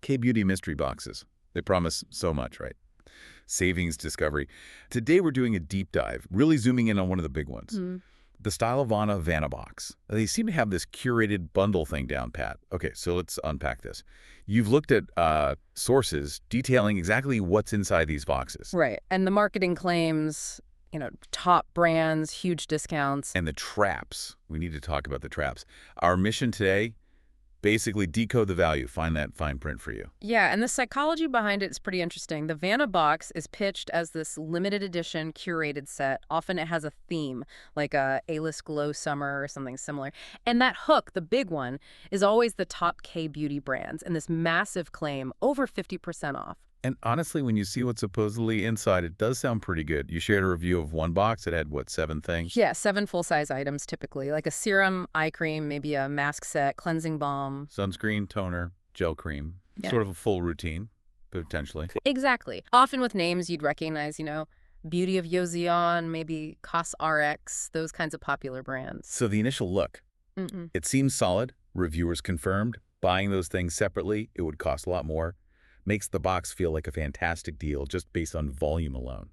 Kbeauty mystery boxes. They promise so much, right? Savings, discovery. Today we're doing a deep dive, really zooming in on one of the big ones. The Stylevana VANA box. They seem to have this curated bundle thing down pat. Okay, so let's unpack this. You've looked at sources detailing exactly what's inside these boxes. Right. And the marketing claims, top brands, huge discounts. And the traps. We need to talk about the traps. Our mission today, basically decode the value, find that fine print for you. Yeah, and the psychology behind it is pretty interesting. The Vanna box is pitched as this limited edition curated set. Often it has a theme, like a A-list glow summer or something similar. And that hook, the big one, is always the top Kbeauty brands and this massive claim, over 50% off. And honestly, when you see what's supposedly inside, it does sound pretty good. You shared a review of one box. It had, what, 7 things? Yeah, 7 full-size items typically, like a serum, eye cream, maybe a mask set, cleansing balm. Sunscreen, toner, gel cream. Yeah. Sort of a full routine, potentially. Exactly. Often with names you'd recognize, Beauty of Yozion, maybe CosRx, those kinds of popular brands. So the initial look, it seems solid. Reviewers confirmed. Buying those things separately, it would cost a lot more. Makes the box feel like a fantastic deal just based on volume alone.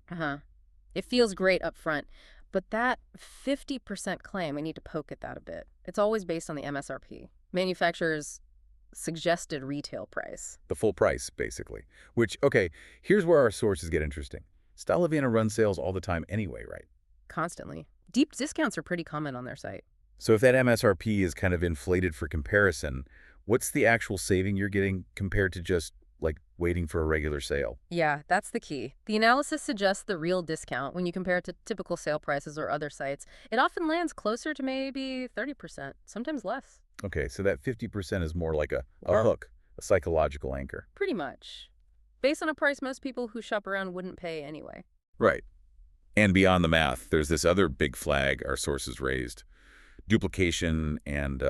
It feels great up front, but that 50% claim, we need to poke at that a bit. It's always based on the MSRP, manufacturer's suggested retail price. The full price, basically. Which, okay, here's where our sources get interesting. Stylevana runs sales all the time anyway, right? Constantly. Deep discounts are pretty common on their site. So if that MSRP is kind of inflated for comparison, what's the actual saving you're getting compared to just like waiting for a regular sale? Yeah, that's the key. The analysis suggests the real discount when you compare it to typical sale prices or other sites. It often lands closer to maybe 30%, sometimes less. Okay, so that 50% is more like a hook, a psychological anchor. Pretty much. Based on a price most people who shop around wouldn't pay anyway. Right. And beyond the math, there's this other big flag our sources raised. Duplication and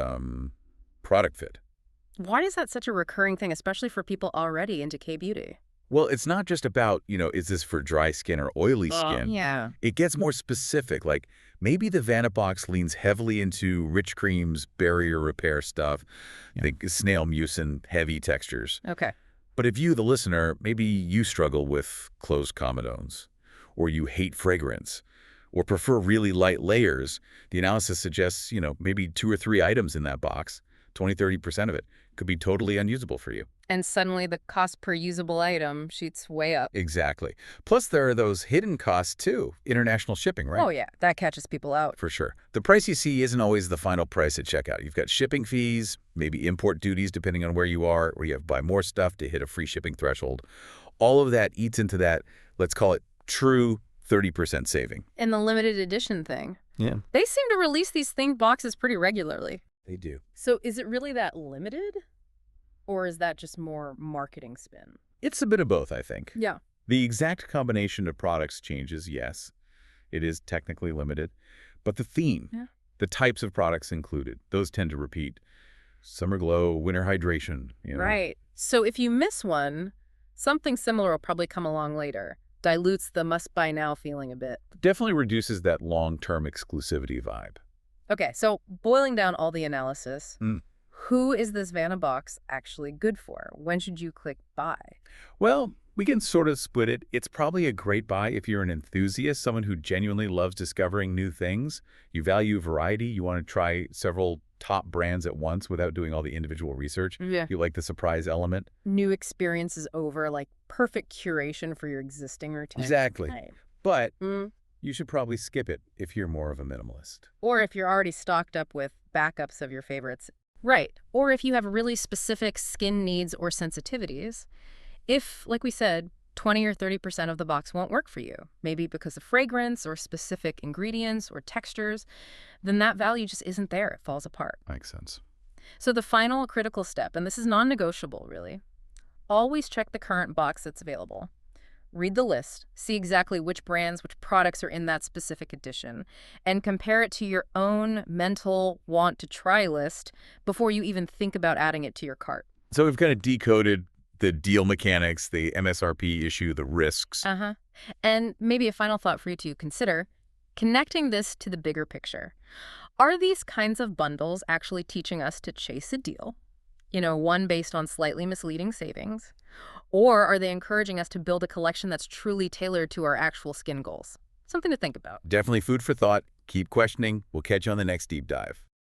product fit. Why is that such a recurring thing, especially for people already into Kbeauty? Well, it's not just about, is this for dry skin or oily skin? Yeah. It gets more specific. Like maybe the Vanna box leans heavily into rich creams, barrier repair stuff, the snail mucin, heavy textures. Okay. But if you, the listener, maybe you struggle with closed comedones, or you hate fragrance, or prefer really light layers, the analysis suggests, maybe 2 or 3 items in that box, 20–30% of it, could be totally unusable for you. And suddenly the cost per usable item shoots way up. Exactly. Plus, there are those hidden costs, too. International shipping, right? Oh, yeah. That catches people out. For sure. The price you see isn't always the final price at checkout. You've got shipping fees, maybe import duties, depending on where you are, or you have to buy more stuff to hit a free shipping threshold. All of that eats into that, let's call it, true 30% saving. And the limited edition thing. Yeah. They seem to release these themed boxes pretty regularly. They do. So is it really that limited? Or is that just more marketing spin? It's a bit of both, I think. Yeah. The exact combination of products changes, yes. It is technically limited. But the theme, the types of products included, those tend to repeat. Summer glow, winter hydration. Right. So if you miss one, something similar will probably come along later. Dilutes the must-buy-now feeling a bit. Definitely reduces that long-term exclusivity vibe. Okay, so boiling down all the analysis, who is this Vanna box actually good for? When should you click buy? Well, we can sort of split it. It's probably a great buy if you're an enthusiast, someone who genuinely loves discovering new things. You value variety. You want to try several top brands at once without doing all the individual research. Yeah. You like the surprise element. New experiences over, like perfect curation for your existing routine. Exactly. Right. But you should probably skip it if you're more of a minimalist. Or if you're already stocked up with backups of your favorites. Right. Or if you have really specific skin needs or sensitivities. If, like we said, 20 or 30% of the box won't work for you, maybe because of fragrance or specific ingredients or textures, then that value just isn't there. It falls apart. Makes sense. So the final critical step, and this is non-negotiable really, always check the current box that's available. Read the list, see exactly which brands, which products are in that specific edition, and compare it to your own mental want-to-try list before you even think about adding it to your cart. So we've kind of decoded the deal mechanics, the MSRP issue, the risks. And maybe a final thought for you to consider, connecting this to the bigger picture. Are these kinds of bundles actually teaching us to chase a deal? one based on slightly misleading savings? Or are they encouraging us to build a collection that's truly tailored to our actual skin goals? Something to think about. Definitely food for thought. Keep questioning. We'll catch you on the next deep dive.